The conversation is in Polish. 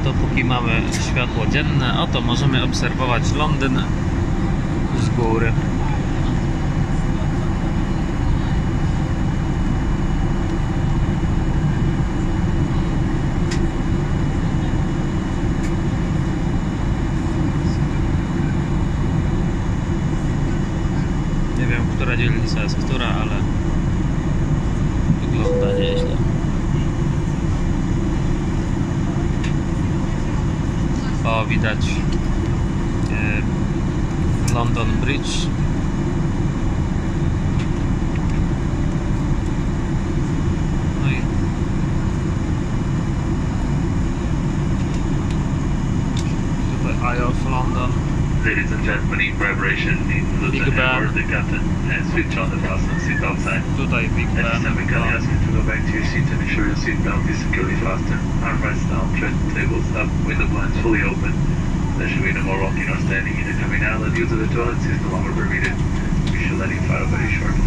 dopóki mamy światło dzienne, oto możemy obserwować Londyn z góry. Nie wiem, która dzielnica jest która, ale wygląda nieźle. O, widać London Bridge. No i tutaj Eye of London. Ladies and gentlemen, in preparation in Luton Airport, the captain has switched on the fasten seatbelt sign. Tutaj Big Ben. At this time, we kindly ask you to go back to your seat and ensure your seatbelt is securely fastened. Armrests down, tread tables up, window blinds fully open. There should be no more walking or standing in the cabin now that use of the toilets is no longer permitted. We shall let you file very shortly.